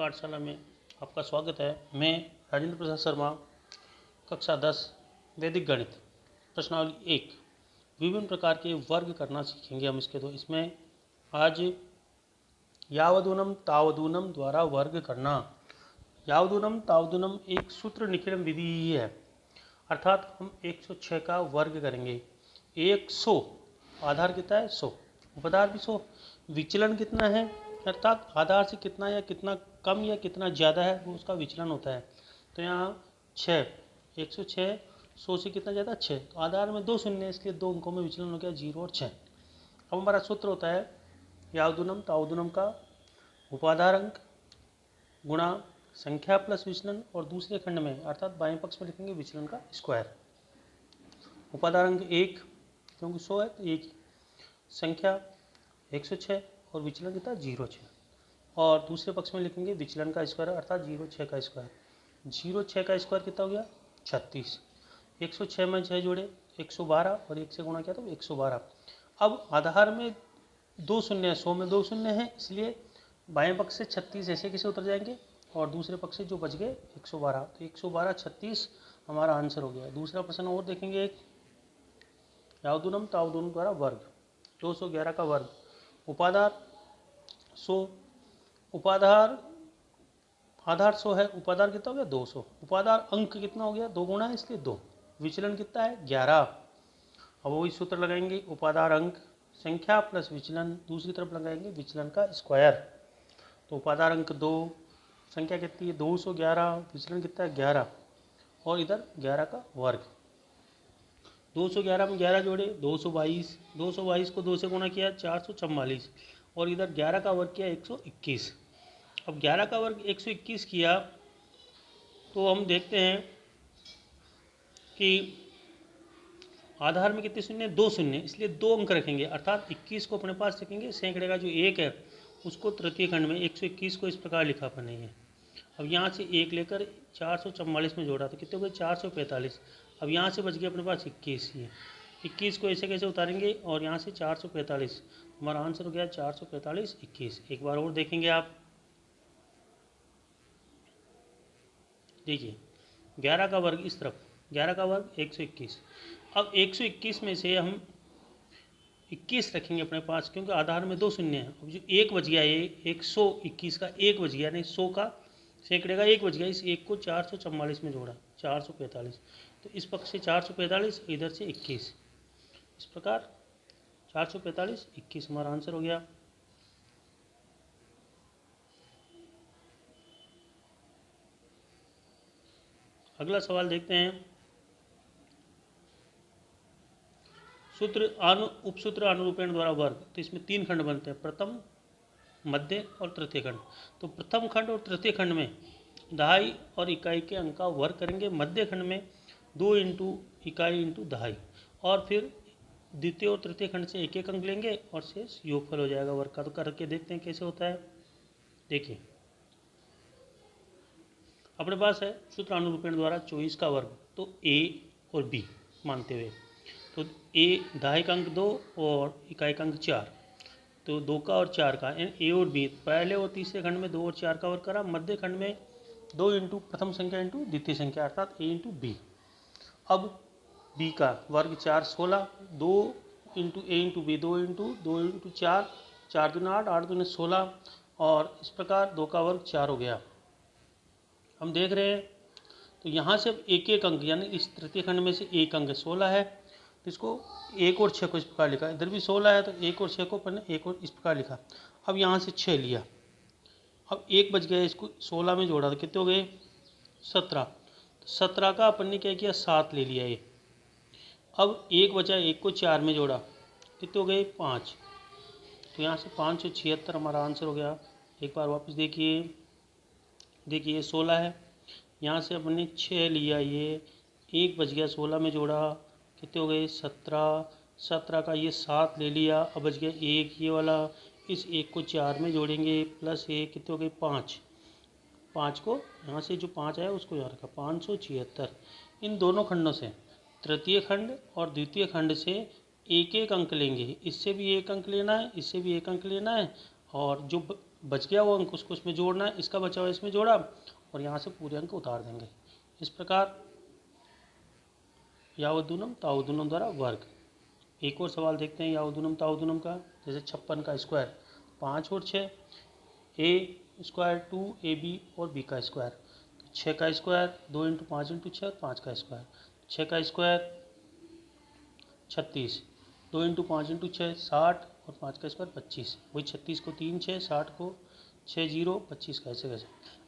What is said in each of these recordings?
पाठशाला में आपका स्वागत है। मैं राजेंद्र प्रसाद शर्मा, कक्षा 10 वैदिक गणित, प्रश्नावली 1। विभिन्न प्रकार के वर्ग करना सीखेंगे हम इसके। तो इसमें आज यावदूनम तावदूनम द्वारा वर्ग करना। यावदूनम तावदूनम एक सूत्र निखिलम विधि ही है, अर्थात हम 106 का वर्ग करेंगे। 100 आधार कितना है 100, उपधार भी 100, विचलन कितना है अर्थात आधार से कितना या कितना कम या कितना ज़्यादा है वो उसका विचलन होता है। तो यहाँ 6, 106, 100 से कितना ज़्यादा 6, तो आधार में 2 शून्य है, इसलिए 2 अंकों में विचलन हो गया 0 और 6। अब हमारा सूत्र होता है यावदूनम तावदूनम का उपाधार अंक गुणा संख्या प्लस विचलन, और दूसरे खंड में अर्थात बाएं पक्ष में लिखेंगे विचलन का स्क्वायर। उपाधार अंक 1 क्योंकि 100 है तो 1, संख्या 106 और विचलन कितना 0, 6, और दूसरे पक्ष में लिखेंगे विचलन का स्क्वायर अर्थात 0, 6 का स्क्वायर। 0, 6 का स्क्वायर कितना हो गया 36। 106 में 6 जोड़े 112 और 1 से गुणा किया तो 112। अब आधार में 2 शून्य है, 100 में 2 शून्य है, इसलिए बाएं पक्ष से 36 ऐसे कैसे उतर जाएंगे और दूसरे पक्ष से जो बच गए 112, तो 112 36 हमारा आंसर हो गया। दूसरा प्रश्न और देखेंगे, एक यावदूनम तावदूनम द्वारा वर्ग 211 का वर्ग। उपाधार 100, उपाधार आधार 100 है, उपाधार कितना हो गया 200, उपाधार अंक कितना हो गया 2 गुना है इसलिए 2, विचलन कितना है 11। अब वही सूत्र लगाएंगे, उपाधार अंक संख्या प्लस विचलन, दूसरी तरफ लगाएंगे विचलन का स्क्वायर। तो उपाधार अंक 2, संख्या कितनी है 211, विचलन कितना है 11, और इधर 11 का वर्ग। 211 में 11 जोड़े 222, 222 को 2 से गुणा किया 444, और इधर 11 का वर्ग किया 121। अब 11 का वर्ग 121 किया तो हम देखते हैं कि आधार में कितने शून्य 2 शून्य, इसलिए 2 अंक रखेंगे अर्थात 21 को अपने पास रखेंगे। सैकड़े का जो 1 है उसको तृतीय खंड में 121 को इस प्रकार लिखा अपन है। अब यहाँ से 1 लेकर 444 में जोड़ा तो कितने हो गए 445। अब यहाँ से बच गया अपने पास 21 ही है, 21 को ऐसे कैसे उतारेंगे और यहाँ से 445, हमारा आंसर हो गया 445 21। एक बार और देखेंगे आप, देखिए 11 का वर्ग इस तरफ, 11 का वर्ग 121। अब 121 में से हम 21 रखेंगे अपने पास क्योंकि आधार में 2 शून्य है। अब जो 1 बच गया ये 121 का 1 बच गया, नहीं 100 का सैकड़े का 1 बच गया, इस 1 को 444 में जोड़ा 445, तो इस पक्ष से 445 इधर से 21, इस प्रकार 445 21 हमारा आंसर हो गया। अगला सवाल देखते हैं, सूत्र उपसूत्र अनुरूपण द्वारा वर्ग। तो इसमें 3 खंड बनते हैं, प्रथम मध्य और तृतीय खंड। तो प्रथम खंड और तृतीय खंड में दहाई और इकाई के अंक का वर्ग करेंगे, मध्य खंड में 2 इंटू इकाई इंटू दहाई, और फिर द्वितीय और तृतीय खंड से 1 अंक लेंगे और शेष योगफल हो जाएगा वर्ग का। तो करके देखते हैं कैसे होता है। देखिए अपने पास है सूत्र अनुरूपण द्वारा 24 का वर्ग, तो ए और बी मानते हुए, तो ए दहाई का अंक 2 और इकाई का अंक 4, तो 2 का और 4 का, ए और बी पहले और तीसरे खंड में 2 और 4 का वर्ग करा, मध्य खंड में 2 इंटू प्रथम संख्या इंटू द्वितीय संख्या अर्थात ए इंटू बी। अब बी का वर्ग 4 16, 2 इंटू ए इंटू बी 2 इंटू 4, 4 दूनी 8, 8 दूनी 16, और इस प्रकार 2 का वर्ग 4 हो गया। हम देख रहे हैं तो यहाँ से अब एक एक अंक, यानी इस तृतीय खंड में से एक अंक 16 है, तो इसको 1 और 6 को इस प्रकार लिखा, इधर भी 16 है तो 1 और 6 को अपन ने 1 और इस प्रकार लिखा। अब यहाँ से 6 लिया, अब 1 बच गया, इसको 16 में जोड़ा तो कितने हो गए 17, तो 17 का अपन ने क्या किया 7 ले लिया ये। अब 1 बचा, 1 को 4 में जोड़ा कितने हो गए 5, तो यहाँ से 5 और 76 हमारा आंसर हो गया। एक बार वापस देखिए, देखिए 16 है, यहाँ से अपन ने 6 लिया, ये 1 बच गया 16 में जोड़ा कितने हो गए 17, 17 का ये 7 ले लिया, अब बच गया 1 ये वाला, इस 1 को 4 में जोड़ेंगे प्लस 1 कितने हो गए 5, 5 को यहाँ से जो 5 आया उसको यहाँ रखा 576। इन दोनों खंडों से तृतीय खंड और द्वितीय खंड से एक एक अंक लेंगे, इससे भी 1 अंक लेना है, इससे भी 1 अंक लेना है, और जो बच गया वो अंक उसको इसमें जोड़ना है, इसका बचा हुआ इसमें जोड़ा और यहाँ से पूरे अंक उतार देंगे। इस प्रकार यावदुनम तावदुनम द्वारा वर्ग। एक और सवाल देखते हैं यावदुनम तावदुनम का। जैसे 56 का स्क्वायर 5 और 6, ए स्क्वायर 2ab और बी का स्क्वायर। तो 6 का स्क्वायर 2 इंटू 5 इंटू 6 और 5 का स्क्वायर। 6 का स्क्वायर 36, 2 इंटू 5 इंटू 6 60 और 5 का स्क्वायर 25। वही 36 को 3 6, 60 को 6 0, 25 का ऐसे कैसे।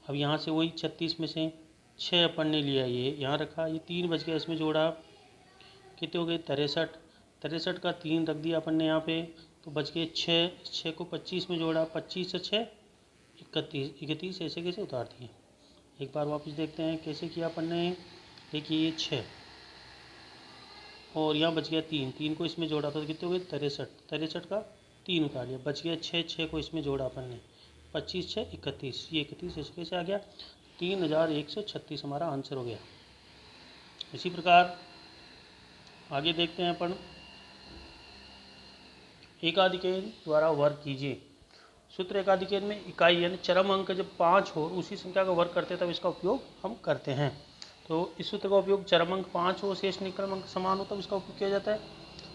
अब यहाँ से वही 36 में से 6 अपन ने लिया, ये यहाँ रखा, ये 3 बच गया, इसमें जोड़ा, कितने हो गए 63। 63 का 3 रख दिया अपन ने यहाँ पे, तो बच गए 6। 6 को 25 में जोड़ा, 25 से 6 31, 31 ऐसे कैसे उतार दिए। एक बार वापस देखते हैं कैसे किया अपन ने। देखिए ये 6 और यहाँ बच गया 3, 3 को इसमें जोड़ा तो कितने हो गए 63। 63 का 3 उतार लिया, बच गया 6। 6 को इसमें जोड़ा अपन ने, 25 6 31, ये 31 ऐसे कैसे आ गया। 3136 हमारा आंसर हो गया। इसी प्रकार आगे देखते हैं अपन। एकाधिकेन द्वारा वर्ग कीजिए। सूत्र एकाधिकेन में इकाई यानी चरम अंक जब 5 हो, उसी संख्या का वर्ग करते हैं तब इसका उपयोग हम करते हैं। तो इस सूत्र का उपयोग चरम अंक 5 हो, शेष निकलम अंक समान हो तब इसका उपयोग किया जाता है।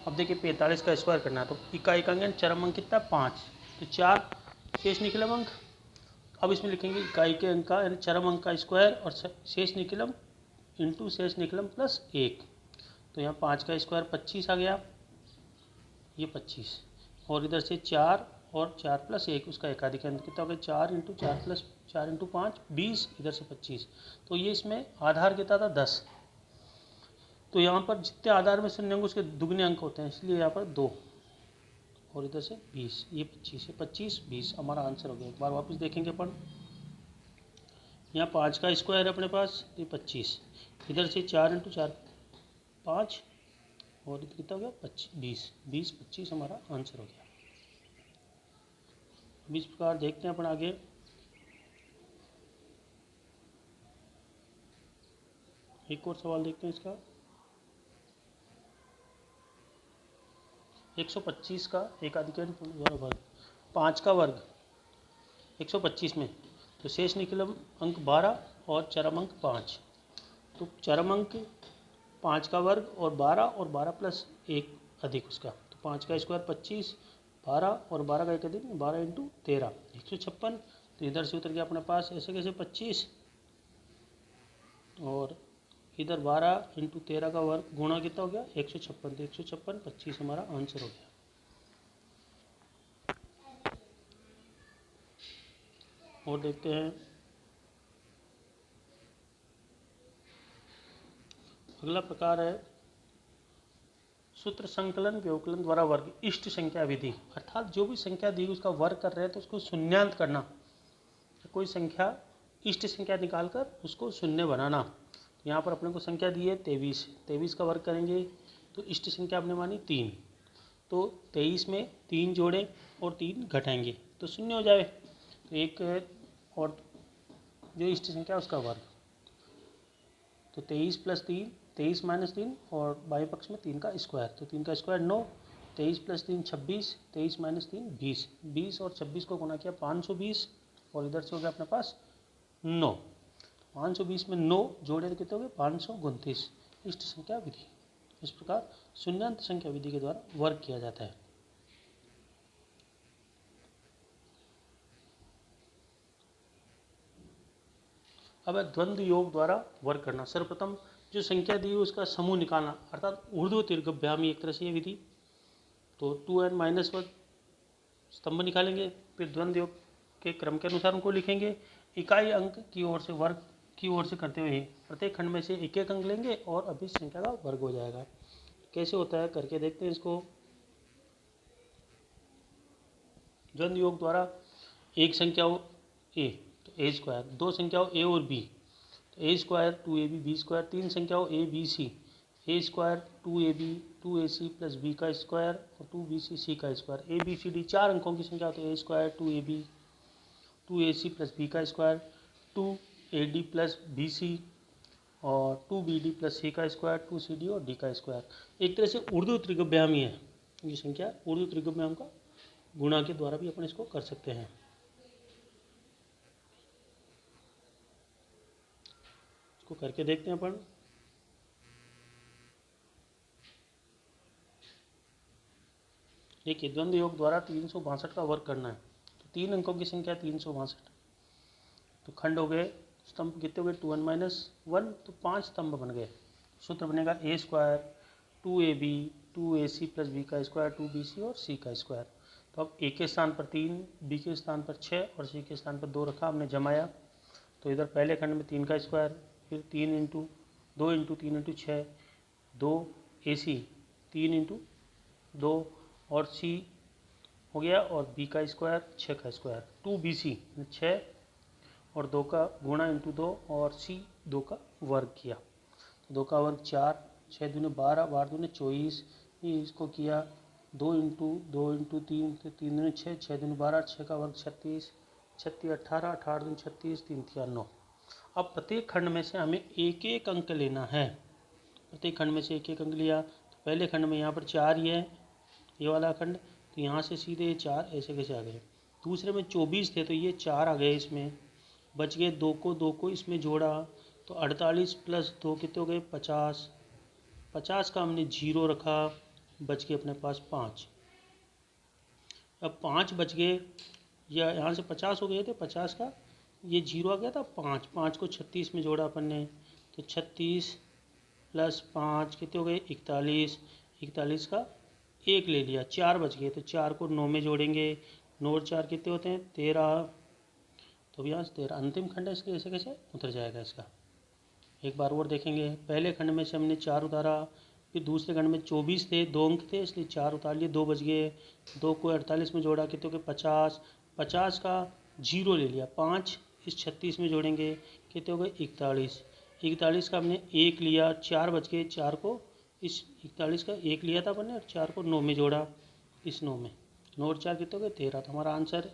अब देखिए 45 का स्क्वायर करना है, तो इकाई का अंक चरम अंक कितना 5, तो 4 शेष निकलम अंक। अब इसमें लिखेंगे इकाई के अंक का यानी चरम अंक का स्क्वायर और शेष निकलम इंटू शेष निकलम प्लस 1। तो यहाँ 5 का स्क्वायर 25 आ गया, ये 25 और इधर से 4 और 4 प्लस 1 उसका एकाधिक अंक कितना हो गया 4 इंटू 4 प्लस 4 इंटू 5 20, इधर से 25। तो ये इसमें आधार कितना था 10। तो यहाँ पर जितने आधार में शून्य होंगे उसके दुगने अंक होते हैं, इसलिए यहाँ पर 2 और इधर से 20, ये 25 है, 25 20 हमारा आंसर हो गया। एक बार वापस देखेंगे अपन। यहाँ 5 का स्क्वायर है अपने पास, ये 25, इधर से 4 इंटू 4 5 और इधर कितना हो गया 20 20 25 हमारा आंसर हो गया। अब इस प्रकार देखते हैं अपन आगे। एक और सवाल देखते हैं इसका। 125 का एकाधिकरण द्वारा वर्ग। 5 का वर्ग 125 में, तो शेष निकलम अंक 12 और चरम अंक 5। तो चरम अंक 5 का वर्ग और 12 प्लस 1 अधिक उसका, तो 5 का स्क्वायर 25, 12 और 12 का एक अधिक 12 इंटू 13 156। तो इधर से उतर गया अपने पास ऐसे कैसे 25 और इधर 12 इंटू 13 का वर्ग गुणा कितना हो गया 156। तो 156 25 हमारा आंसर हो गया। और देखते हैं अगला प्रकार है सूत्र संकलन व्यवकलन द्वारा वर्ग इष्ट संख्या विधि। अर्थात जो भी संख्या दी उसका वर्ग कर रहे हैं तो उसको शून्यांत करना, कोई संख्या इष्ट संख्या निकालकर उसको शून्य बनाना। तो यहाँ पर अपने को संख्या दी है 23, 23 का वर्ग करेंगे तो इष्ट संख्या आपने मानी 3, तो 23 में 3 जोड़े और 3 घटाएंगे तो शून्य हो जाए। तो एक और जो इष्ट संख्या उसका वर्ग, तो 23 प्लस 3 23 माइनस 3 और बाएं पक्ष में 3 का स्क्वायर, तो 3 का स्क्वायर 9, 23 प्लस 3 26, 23 माइनस 3 20, 20 और 26 को गुना किया 520 और इधर से हो गया अपने पास 9। 520 में 9 जोड़े तो कितने हो गए 529, इष्ट संख्या विधि। इस प्रकार शून्यांत संख्या विधि के द्वारा वर्ग किया जाता है। अब द्वंद्व योग द्वारा वर्ग करना। सर्वप्रथम जो संख्या दी है उसका समूह निकालना, अर्थात ऊर्ध्व दीर्घभ्यामी एक तरह से ये विधि। तो 2n-1 स्तंभ निकालेंगे, फिर द्वंद्व योग के क्रम के अनुसार उनको लिखेंगे। इकाई अंक की ओर से वर्ग की ओर से करते हुए प्रत्येक खंड में से एक एक अंक लेंगे और अभी संख्या का वर्ग हो जाएगा। कैसे होता है करके देखते हैं इसको। द्वंद्व योग द्वारा एक संख्या हो a तो a स्क्वायर, दो संख्या हो a और b तो a square 2ab b square, तीन संख्या हो a b c a square 2ab 2ac plus b का स्क्वायर और 2bc c का square. a b c d चार अंकों की संख्या तो a square 2ab 2ac plus b का स्क्वायर 2ad प्लस bc और 2bd प्लस c का स्क्वायर 2cd और d का स्क्वायर। एक तरह से ऊर्ध्व त्रिज्यम्यामी है ये संख्या। ऊर्ध्व त्रिज्यम्याम का गुणा के द्वारा भी अपन इसको कर सकते हैं। इसको करके देखते हैं अपन। देखिए, द्वंद्व योग द्वारा 362 का वर्ग करना है तो 3 अंकों की संख्या 362, तो खंड हो गए, स्तंभ कितने हो गए 2n-1, तो 5 स्तंभ बन गए। सूत्र बनेगा a square 2ab 2ac plus b का स्क्वायर 2bc और c का स्क्वायर। तो अब a के स्थान पर 3, b के स्थान पर 6 और c के स्थान पर 2 रखा हमने, जमाया। तो इधर पहले खंड में 3 का स्क्वायर, फिर 3 into 2 into 3 into 6 2ac 3 into 2 और c हो गया, और b का स्क्वायर 6 का स्क्वायर 2bc 6 और 2 का गुणा इंटू 2 और c 2 का वर्ग किया, तो 2 का वर्ग 4, 6 दूने 12, 12 दूने 24, इसको किया 2 इंटू 3, तो 3 दूने 6, 6 दूने 12, 6 का वर्ग 36, 36 18, 18 दूने 36, 3 3 9। अब प्रत्येक खंड में से हमें एक एक अंक लेना है, प्रत्येक खंड में से एक एक अंक लिया। तो पहले खंड में यहाँ पर 4 ही है, ये वाला खंड, तो यहाँ से सीधे 4 ऐसे कैसे आ गए। दूसरे में 24 थे तो ये 4 आ गए, इसमें बच गए 2 को इसमें जोड़ा, तो 48 प्लस 2 कितने हो गए 50, 50 का हमने 0 रखा, बच गए अपने पास 5। अब 5 बच गए, या यहाँ से 50 हो गए थे, 50 का ये 0 आ गया था 5, 5 को 36 में जोड़ा अपन ने, तो 36 प्लस 5 कितने हो गए 41, 41 का 1 ले लिया, 4 बच गए, तो 4 को 9 में जोड़ेंगे, 9 और 4 कितने होते हैं 13, तो यहाँ से 13 अंतिम खंड है, इसके ऐसे कैसे उतर जाएगा इसका। एक बार और देखेंगे, पहले खंड में से हमने 4 उतारा, फिर दूसरे खंड में 24 थे, 2 अंक थे इसलिए 4 उतार लिए, 2 बच गए, 2 को 48 में जोड़ा कितने हो गए 50, 50 का 0 ले लिया, 5 इस 36 में जोड़ेंगे कितने हो गए 41, 41 का हमने 1 लिया, 4 बच गए, 4 को इस 41 का 1 लिया था अपन ने और 4 को 9 में जोड़ा, इस 9 में 9 और 4 कितने हो गए 13, तो हमारा आंसर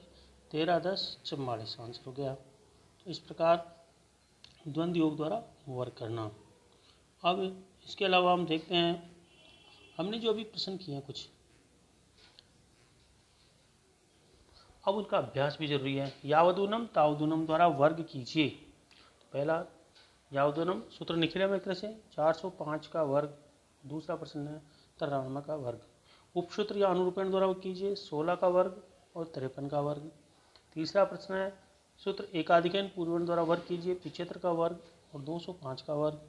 13 10 44 आंसर हो गया। तो इस प्रकार द्वंद्व योग द्वारा वर्ग करना। अब इसके अलावा हम देखते हैं, हमने जो अभी प्रश्न किए हैं कुछ, अब उनका अभ्यास भी जरूरी है। यावदूनम तावदूनम द्वारा वर्ग कीजिए। तो पहला यावदूनम सूत्र निकले में एक तरह से 405 का वर्ग, दूसरा प्रश्न है 93 का वर्ग। उपसूत्र या अनुरूपण द्वारा वर्ग कीजिए 16 का वर्ग और 53 का वर्ग। तीसरा प्रश्न है सूत्र एकाधिकन पूर्वण द्वारा वर्ग कीजिए 75 का वर्ग और 205 का वर्ग।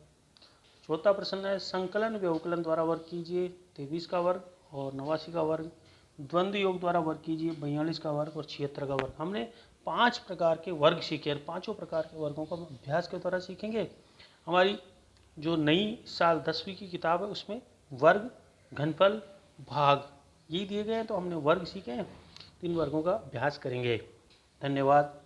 चौथा प्रश्न है संकलन व्यवकलन द्वारा वर्ग कीजिए 23 का वर्ग और 89 का वर्ग। द्वंद्व योग द्वारा वर्ग कीजिए 42 का वर्ग और 76 का वर्ग। हमने 5 प्रकार के वर्ग सीखे, पांचों प्रकार के वर्गों को हम अभ्यास के द्वारा सीखेंगे। हमारी जो नई साल 10वीं की किताब है उसमें वर्ग, घनफल, भाग यही दिए गए हैं, तो हमने वर्ग सीखे हैं, इन वर्गों का अभ्यास करेंगे। धन्यवाद।